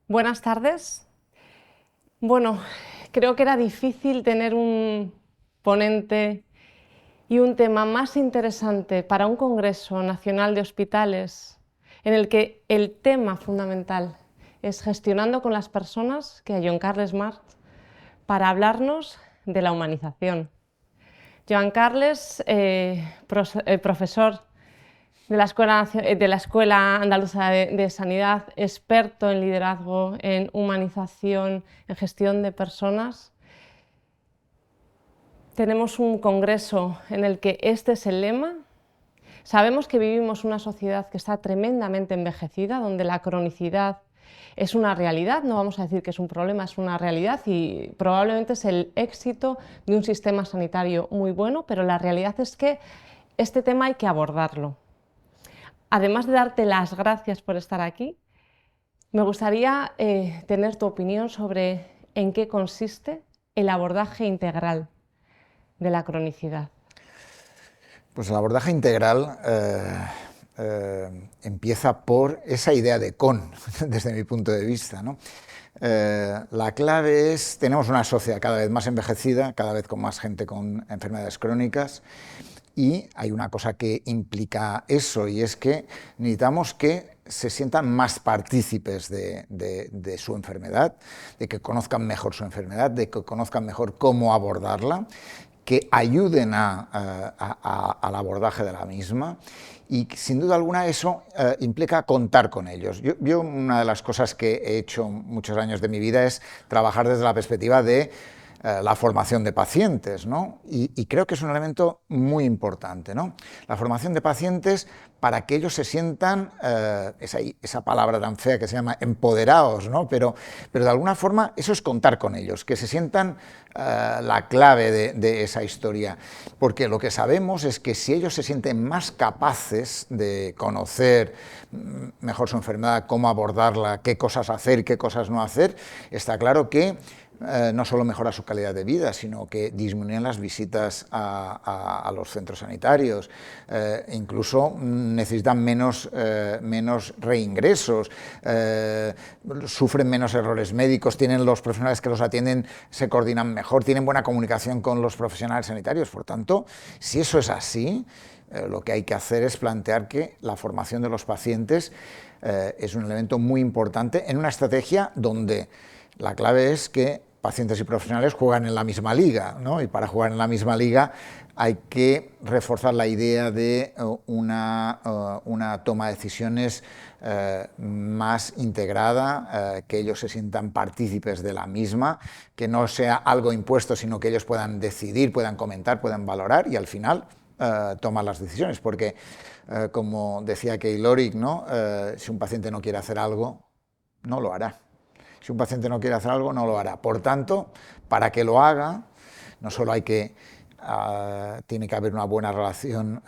Buenas tardes. Bueno, creo que era difícil tener un ponente y un tema más interesante para un Congreso Nacional de Hospitales en el que el tema fundamental es gestionando con las personas que a Joan Carles March para hablarnos de la humanización. Joan Carles, profesor de la Escuela Andaluza de Sanidad, experto en liderazgo, en humanización, en gestión de personas. Tenemos un congreso en el que este es el lema. Sabemos que vivimos una sociedad que está tremendamente envejecida, donde la cronicidad es una realidad, no vamos a decir que es un problema, es una realidad y probablemente es el éxito de un sistema sanitario muy bueno, pero la realidad es que este tema hay que abordarlo. Además de darte las gracias por estar aquí, me gustaría tener tu opinión sobre en qué consiste el abordaje integral de la cronicidad. Pues el abordaje integral empieza por esa idea de con, desde mi punto de vista, ¿no? La clave es, tenemos una sociedad cada vez más envejecida, cada vez con más gente con enfermedades crónicas, y hay una cosa que implica eso, y es que necesitamos que se sientan más partícipes de su enfermedad, de que conozcan mejor su enfermedad, de que conozcan mejor cómo abordarla, que ayuden al abordaje de la misma, y sin duda alguna eso implica contar con ellos. Yo una de las cosas que he hecho muchos años de mi vida es trabajar desde la perspectiva de la formación de pacientes, ¿no? Y creo que es un elemento muy importante, ¿no? La formación de pacientes para que ellos se sientan, esa palabra tan fea que se llama empoderados, ¿no? Pero de alguna forma eso es contar con ellos, que se sientan la clave de esa historia, porque lo que sabemos es que si ellos se sienten más capaces de conocer mejor su enfermedad, cómo abordarla, qué cosas hacer y qué cosas no hacer, está claro que no solo mejora su calidad de vida, sino que disminuyen las visitas a los centros sanitarios, incluso necesitan menos reingresos, sufren menos errores médicos, tienen los profesionales que los atienden, se coordinan mejor, tienen buena comunicación con los profesionales sanitarios. Por tanto, si eso es así, lo que hay que hacer es plantear que la formación de los pacientes es un elemento muy importante en una estrategia donde la clave es que pacientes y profesionales juegan en la misma liga, ¿no? Y para jugar en la misma liga hay que reforzar la idea de una toma de decisiones más integrada, que ellos se sientan partícipes de la misma, que no sea algo impuesto, sino que ellos puedan decidir, puedan comentar, puedan valorar y al final tomar las decisiones, porque como decía Kay Lorick, ¿no? Si un paciente no quiere hacer algo, no lo hará. Si un paciente no quiere hacer algo, no lo hará. Por tanto, para que lo haga, no solo tiene que haber una buena relación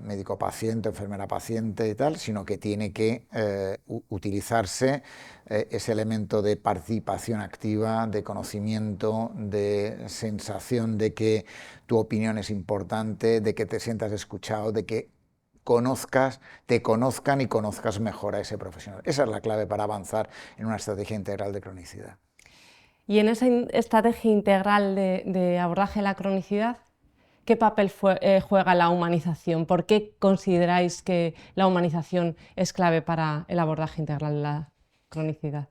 médico-paciente, enfermera-paciente y tal, sino que tiene que utilizarse ese elemento de participación activa, de conocimiento, de sensación de que tu opinión es importante, de que te sientas escuchado, de que te conozcan y conozcas mejor a ese profesional. Esa es la clave para avanzar en una estrategia integral de cronicidad. Y en esa estrategia integral de abordaje de la cronicidad, ¿qué papel juega la humanización? ¿Por qué consideráis que la humanización es clave para el abordaje integral de la cronicidad?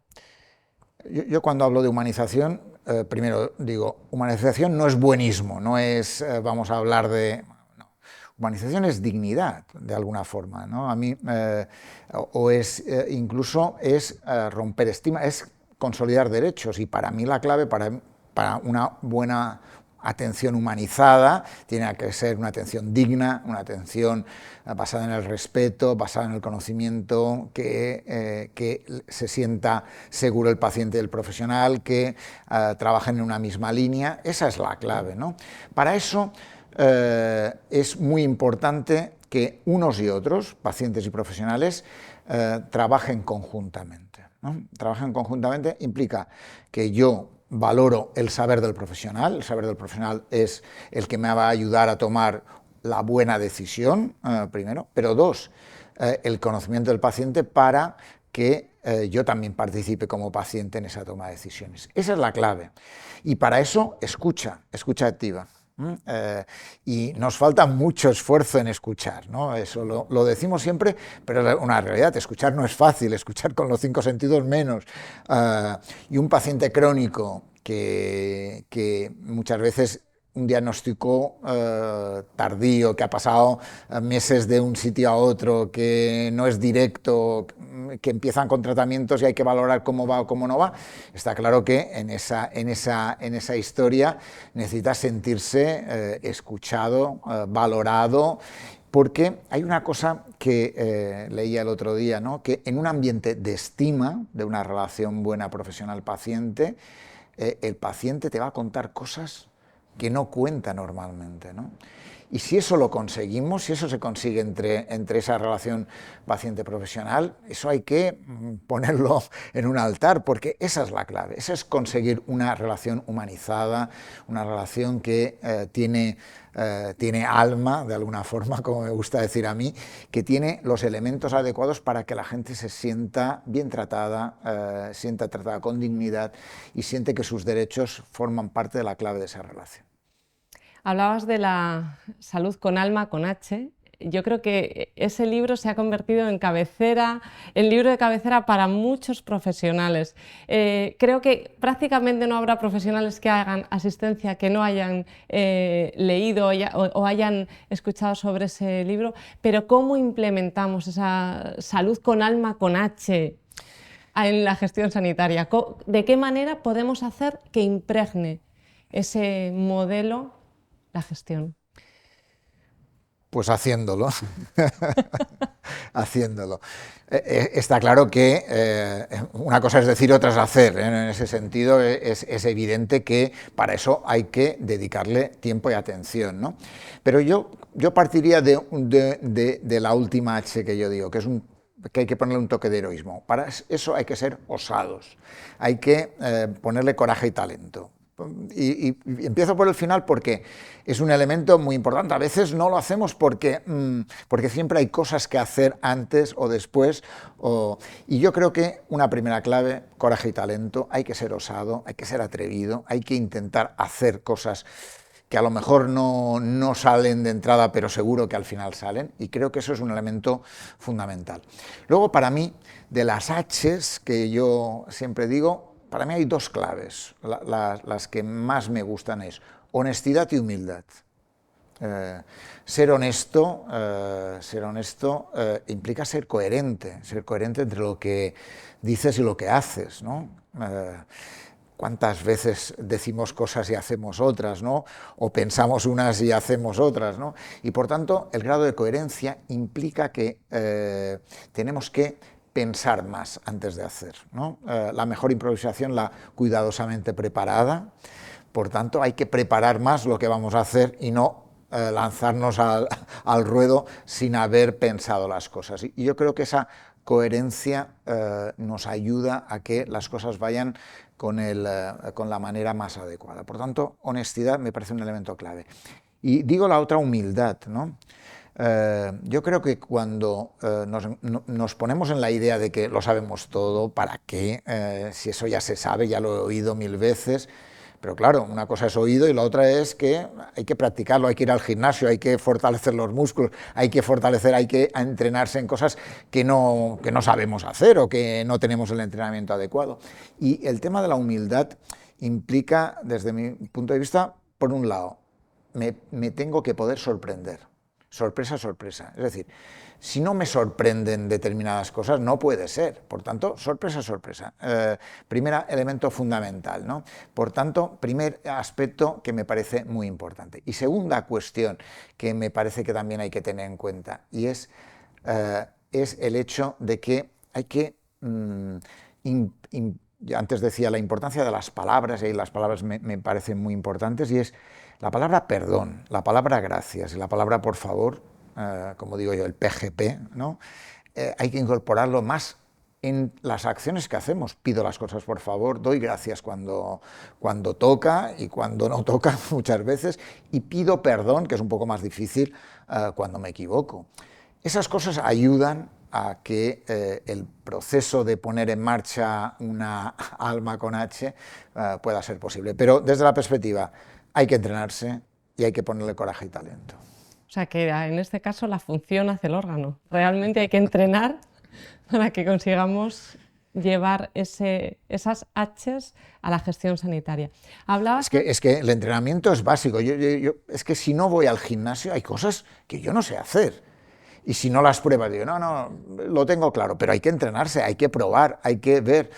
Yo cuando hablo de humanización, primero digo, humanización no es buenismo, no es vamos a hablar de... Humanización es dignidad, de alguna forma, ¿no? A mí, o es incluso es romper estigmas, es consolidar derechos, y para mí la clave para una buena atención humanizada tiene que ser una atención digna, una atención basada en el respeto, basada en el conocimiento, que se sienta seguro el paciente y el profesional, que trabajen en una misma línea. Esa es la clave, ¿no? Para eso es muy importante que unos y otros, pacientes y profesionales, trabajen conjuntamente, ¿no? Trabajen conjuntamente implica que yo valoro el saber del profesional es el que me va a ayudar a tomar la buena decisión, primero, pero dos, el conocimiento del paciente para que yo también participe como paciente en esa toma de decisiones. Esa es la clave. Y para eso, escucha activa. Y nos falta mucho esfuerzo en escuchar, ¿no? Eso lo decimos siempre, pero es una realidad. Escuchar no es fácil, escuchar con los 5 sentidos menos. Y un paciente crónico que muchas veces un diagnóstico tardío, que ha pasado meses de un sitio a otro, que no es directo, que empiezan con tratamientos y hay que valorar cómo va o cómo no va, está claro que en esa historia necesita sentirse escuchado, valorado, porque hay una cosa que leía el otro día, ¿no? Que en un ambiente de estima, de una relación buena profesional-paciente, el paciente te va a contar cosas que no cuenta normalmente, ¿no? Y si eso lo conseguimos, si eso se consigue entre esa relación paciente-profesional, eso hay que ponerlo en un altar, porque esa es la clave, esa es conseguir una relación humanizada, una relación que tiene alma, de alguna forma, como me gusta decir a mí, que tiene los elementos adecuados para que la gente se sienta bien tratada, sienta tratada con dignidad y siente que sus derechos forman parte de la clave de esa relación. Hablabas de la salud con alma, con H. Yo creo que ese libro se ha convertido en cabecera, en libro de cabecera para muchos profesionales. Creo que prácticamente no habrá profesionales que hagan asistencia que no hayan leído o hayan escuchado sobre ese libro, pero ¿cómo implementamos esa salud con alma, con H, en la gestión sanitaria? ¿De qué manera podemos hacer que impregne ese modelo la gestión? Pues haciéndolo, haciéndolo. Está claro que una cosa es decir, otra es hacer. En ese sentido es evidente que para eso hay que dedicarle tiempo y atención, ¿no? Pero yo partiría de la última H que yo digo, que hay que ponerle un toque de heroísmo. Para eso hay que ser osados, hay que ponerle coraje y talento. Y empiezo por el final porque es un elemento muy importante. A veces no lo hacemos porque siempre hay cosas que hacer antes o después. Y yo creo que una primera clave, coraje y talento, hay que ser osado, hay que ser atrevido, hay que intentar hacer cosas que a lo mejor no salen de entrada, pero seguro que al final salen, y creo que eso es un elemento fundamental. Luego, para mí, de las H's que yo siempre digo, para mí hay 2 claves, las que más me gustan es honestidad y humildad. Ser honesto implica ser coherente entre lo que dices y lo que haces, ¿no? ¿Cuántas veces decimos cosas y hacemos otras, ¿no? O pensamos unas y hacemos otras, ¿no? Y por tanto, el grado de coherencia implica que tenemos que pensar más antes de hacer, ¿no? La mejor improvisación, la cuidadosamente preparada. Por tanto, hay que preparar más lo que vamos a hacer y no lanzarnos al ruedo sin haber pensado las cosas. Y yo creo que esa coherencia nos ayuda a que las cosas vayan con la manera más adecuada. Por tanto, honestidad me parece un elemento clave. Y digo la otra, humildad, ¿no? Yo creo que cuando nos ponemos en la idea de que lo sabemos todo, ¿para qué? Si eso ya se sabe, ya lo he oído 1000 veces, pero claro, una cosa es oído y la otra es que hay que practicarlo, hay que ir al gimnasio, hay que fortalecer los músculos, hay que entrenarse en cosas que no sabemos hacer o que no tenemos el entrenamiento adecuado. Y el tema de la humildad implica, desde mi punto de vista, por un lado, me tengo que poder sorprender. Sorpresa, sorpresa. Es decir, si no me sorprenden determinadas cosas, no puede ser. Por tanto, sorpresa, sorpresa. Primer elemento fundamental, ¿no? Por tanto, primer aspecto que me parece muy importante. Y segunda cuestión que me parece que también hay que tener en cuenta, y es el hecho de que hay que... antes decía la importancia de las palabras, y las palabras me parecen muy importantes, y es la palabra perdón, la palabra gracias y la palabra por favor, como digo yo, el PGP, ¿no? Hay que incorporarlo más en las acciones que hacemos. Pido las cosas por favor, doy gracias cuando toca y cuando no toca muchas veces, y pido perdón, que es un poco más difícil, cuando me equivoco. Esas cosas ayudan a que el proceso de poner en marcha una alma con H pueda ser posible. Pero desde la perspectiva, hay que entrenarse y hay que ponerle coraje y talento. O sea que en este caso la función hace el órgano. Realmente hay que entrenar para que consigamos llevar esas Hs a la gestión sanitaria. Hablabas... Es que el entrenamiento es básico. Es que si no voy al gimnasio hay cosas que yo no sé hacer. Y si no las pruebas, digo, no, lo tengo claro, pero hay que entrenarse, hay que probar, hay que ver.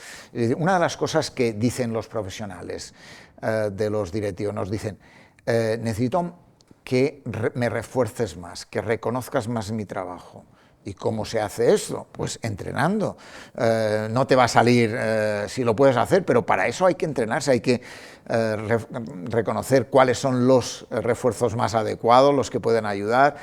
Una de las cosas que dicen los profesionales de los directivos, nos dicen, necesito que me refuerces más, que reconozcas más mi trabajo. ¿Y cómo se hace eso? Pues entrenando. No te va a salir si lo puedes hacer, pero para eso hay que entrenarse, hay que reconocer cuáles son los refuerzos más adecuados, los que pueden ayudar,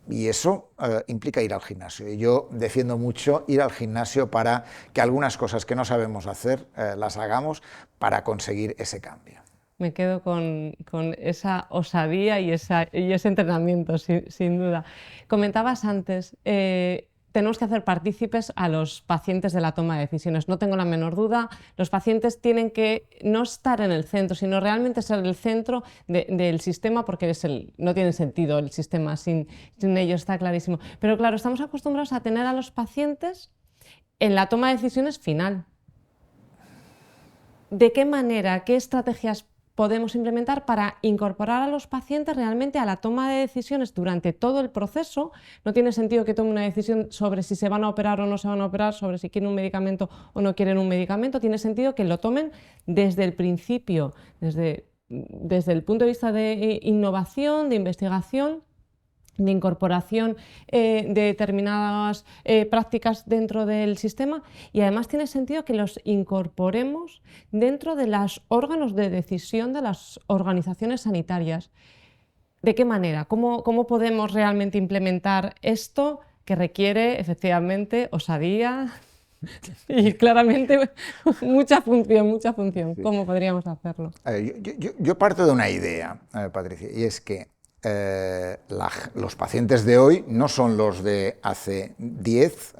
y eso implica ir al gimnasio. Y yo defiendo mucho ir al gimnasio para que algunas cosas que no sabemos hacer las hagamos para conseguir ese cambio. Me quedo con esa osadía y ese entrenamiento, sin duda. Comentabas antes, tenemos que hacer partícipes a los pacientes de la toma de decisiones. No tengo la menor duda, los pacientes tienen que no estar en el centro, sino realmente ser el centro del sistema, porque no tiene sentido el sistema sin ellos, está clarísimo. Pero claro, estamos acostumbrados a tener a los pacientes en la toma de decisiones final. ¿De qué manera, qué estrategias podemos implementar para incorporar a los pacientes realmente a la toma de decisiones durante todo el proceso? No tiene sentido que tome una decisión sobre si se van a operar o no se van a operar, sobre si quieren un medicamento o no quieren un medicamento. Tiene sentido que lo tomen desde el principio, desde el punto de vista de innovación, de investigación, de incorporación de determinadas prácticas dentro del sistema, y además tiene sentido que los incorporemos dentro de los órganos de decisión de las organizaciones sanitarias. ¿De qué manera? ¿Cómo podemos realmente implementar esto que requiere efectivamente osadía y claramente mucha función? Sí. ¿Cómo podríamos hacerlo? Yo parto de una idea, Patricia, y es que los pacientes de hoy no son los de hace 10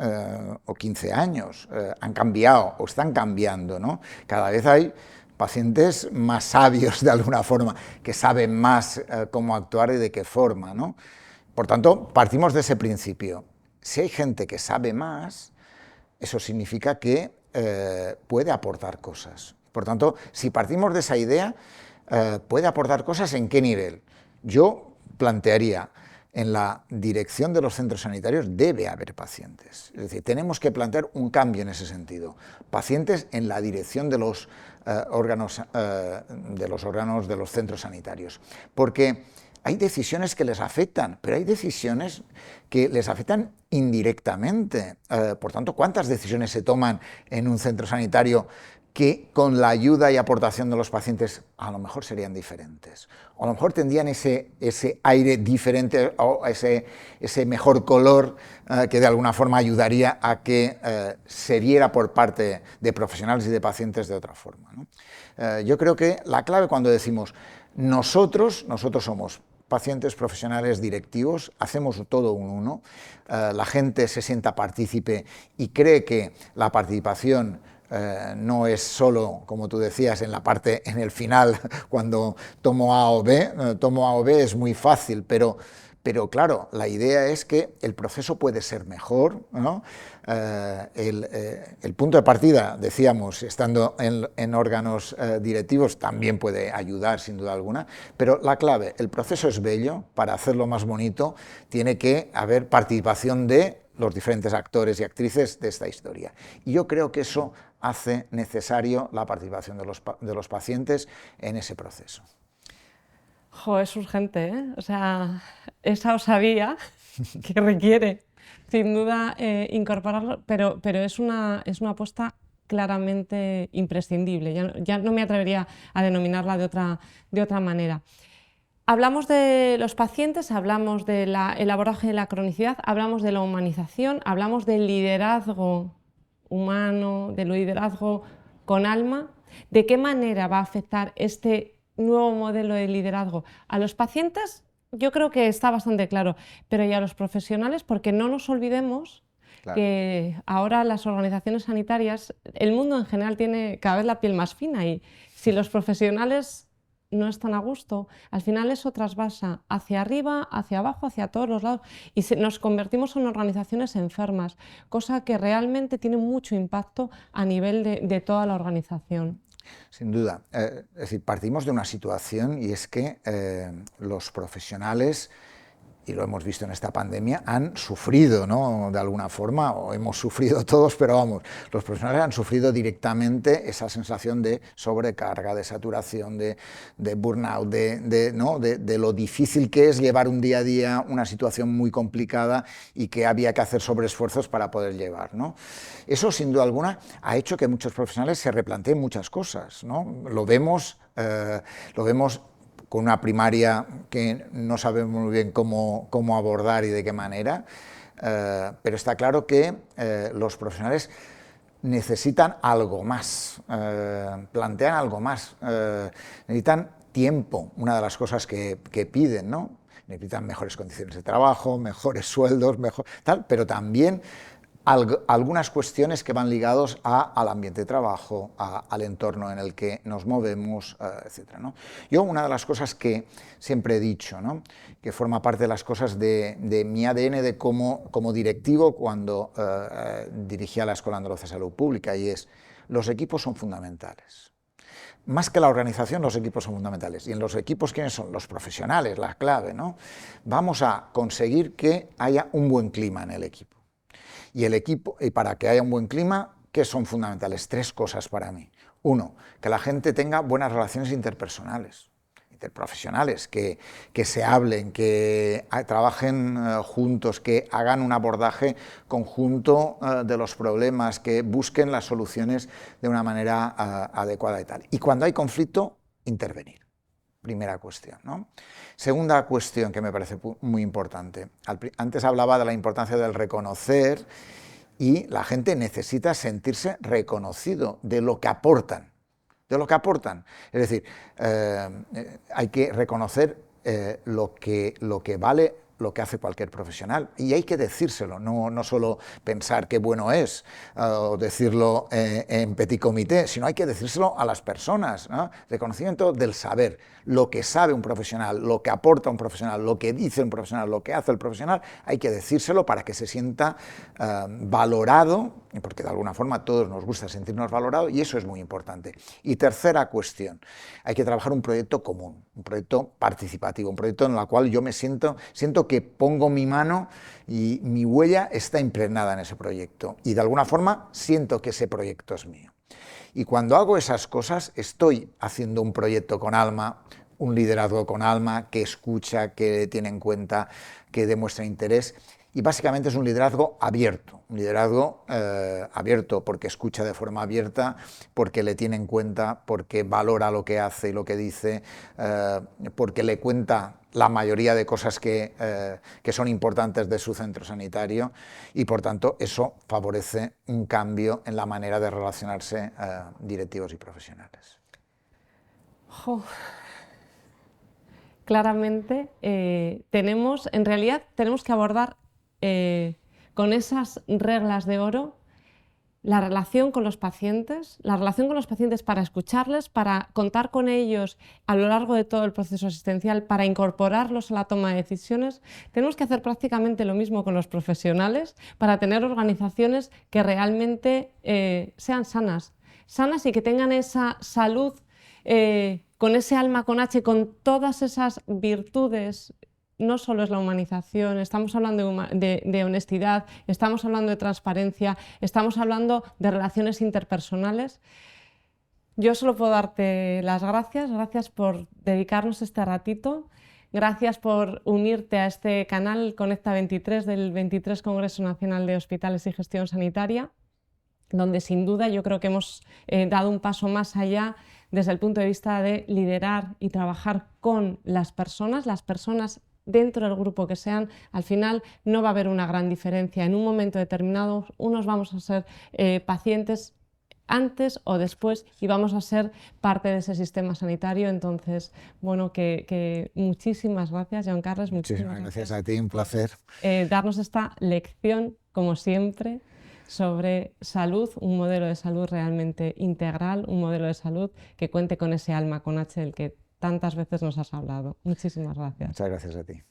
o 15 años, han cambiado o están cambiando, ¿no? Cada vez hay pacientes más sabios de alguna forma, que saben más cómo actuar y de qué forma, ¿no? Por tanto, partimos de ese principio. Si hay gente que sabe más, eso significa que puede aportar cosas. Por tanto, si partimos de esa idea, puede aportar cosas, ¿en qué nivel? Yo plantearía, en la dirección de los centros sanitarios debe haber pacientes. Es decir, tenemos que plantear un cambio en ese sentido. Pacientes en la dirección de los órganos de los centros sanitarios. Porque hay decisiones que les afectan, pero hay decisiones que les afectan indirectamente. Por tanto, ¿cuántas decisiones se toman en un centro sanitario que con la ayuda y aportación de los pacientes a lo mejor serían diferentes? O a lo mejor tendrían ese aire diferente o ese mejor color que de alguna forma ayudaría a que se viera por parte de profesionales y de pacientes de otra forma, ¿no? Yo creo que la clave cuando decimos nosotros somos pacientes, profesionales, directivos, hacemos todo un uno, la gente se sienta partícipe y cree que la participación no es solo, como tú decías, en la parte, en el final, cuando tomo A o B es muy fácil, pero claro, la idea es que el proceso puede ser mejor, ¿no? El punto de partida, decíamos, estando en órganos directivos, también puede ayudar, sin duda alguna, pero la clave, el proceso es bello, para hacerlo más bonito, tiene que haber participación de los diferentes actores y actrices de esta historia. Y yo creo que eso hace necesario la participación de los pacientes en ese proceso. Jo, es urgente, ¿eh? O sea, esa osadía que requiere, sin duda, incorporarlo, pero es una apuesta claramente imprescindible. Ya no me atrevería a denominarla de otra manera. Hablamos de los pacientes, hablamos del abordaje de la cronicidad, hablamos de la humanización, hablamos del liderazgo humano, del liderazgo con alma. ¿De qué manera va a afectar este nuevo modelo de liderazgo a los pacientes? Yo creo que está bastante claro, pero y a los profesionales, porque no nos olvidemos Claro. que ahora las organizaciones sanitarias, el mundo en general tiene cada vez la piel más fina y si los profesionales no están a gusto, al final eso trasvasa hacia arriba, hacia abajo, hacia todos los lados y nos convertimos en organizaciones enfermas, cosa que realmente tiene mucho impacto a nivel de toda la organización. Sin duda. Es decir, partimos de una situación y es que los profesionales, y lo hemos visto en esta pandemia, han sufrido, ¿no?, de alguna forma, o hemos sufrido todos, pero vamos, los profesionales han sufrido directamente esa sensación de sobrecarga, de saturación, de burnout, ¿no?, de lo difícil que es llevar un día a día una situación muy complicada y que había que hacer sobreesfuerzos para poder llevar, ¿no? Eso, sin duda alguna, ha hecho que muchos profesionales se replanteen muchas cosas, ¿no? Lo vemos con una primaria que no sabemos muy bien cómo abordar y de qué manera, pero está claro que los profesionales necesitan algo más, plantean algo más, necesitan tiempo, una de las cosas que piden, ¿no? Necesitan mejores condiciones de trabajo, mejores sueldos, tal, pero también algunas cuestiones que van ligados al ambiente de trabajo, al entorno en el que nos movemos, etc., ¿no? Yo, una de las cosas que siempre he dicho, ¿no?, que forma parte de las cosas de mi ADN como directivo cuando dirigía la Escuela Andaluza de Salud Pública, y es: los equipos son fundamentales. Más que la organización, los equipos son fundamentales. Y en los equipos, ¿quiénes son? Los profesionales, la clave, ¿no? Vamos a conseguir que haya un buen clima en el equipo. Y para que haya un buen clima, ¿qué son fundamentales? 3 cosas para mí. 1, que la gente tenga buenas relaciones interpersonales, interprofesionales, que se hablen, que trabajen juntos, que hagan un abordaje conjunto de los problemas, que busquen las soluciones de una manera adecuada y tal. Y cuando hay conflicto, intervenir. Primera cuestión, ¿no? Segunda cuestión que me parece muy importante. Antes hablaba de la importancia del reconocer, y la gente necesita sentirse reconocido de lo que aportan. Es decir, hay que reconocer lo que vale, lo que hace cualquier profesional, y hay que decírselo, no solo pensar qué bueno es, o decirlo en petit comité, sino hay que decírselo a las personas, ¿no? Reconocimiento del saber, lo que sabe un profesional, lo que aporta un profesional, lo que dice un profesional, lo que hace el profesional, hay que decírselo para que se sienta valorado, porque de alguna forma a todos nos gusta sentirnos valorados, y eso es muy importante. Y tercera cuestión, hay que trabajar un proyecto común, un proyecto participativo, un proyecto en el cual yo me siento que pongo mi mano y mi huella está impregnada en ese proyecto, y de alguna forma siento que ese proyecto es mío. Y cuando hago esas cosas, estoy haciendo un proyecto con alma, un liderazgo con alma, que escucha, que tiene en cuenta, que demuestra interés. Y básicamente es un liderazgo abierto porque escucha de forma abierta, porque le tiene en cuenta, porque valora lo que hace y lo que dice, porque le cuenta la mayoría de cosas que son importantes de su centro sanitario, y por tanto eso favorece un cambio en la manera de relacionarse directivos y profesionales. Claramente tenemos que abordar con esas reglas de oro la relación con los pacientes para escucharles, para contar con ellos a lo largo de todo el proceso asistencial, para incorporarlos a la toma de decisiones. Tenemos que hacer prácticamente lo mismo con los profesionales para tener organizaciones que realmente sean sanas y que tengan esa salud con ese alma con H, con todas esas virtudes. No solo es la humanización, estamos hablando de honestidad, estamos hablando de transparencia, estamos hablando de relaciones interpersonales. Yo solo puedo darte las gracias por dedicarnos este ratito, gracias por unirte a este canal Conecta 23 del 23 Congreso Nacional de Hospitales y Gestión Sanitaria, donde sin duda yo creo que hemos dado un paso más allá desde el punto de vista de liderar y trabajar con las personas dentro del grupo que sean. Al final no va a haber una gran diferencia. En un momento determinado unos vamos a ser pacientes antes o después y vamos a ser parte de ese sistema sanitario. Entonces, bueno, que muchísimas gracias, Joan Carles. Muchísimas gracias a ti, un placer. Darnos esta lección como siempre, sobre salud, un modelo de salud realmente integral, un modelo de salud que cuente con ese alma, con H del que tantas veces nos has hablado. Muchísimas gracias. Muchas gracias a ti.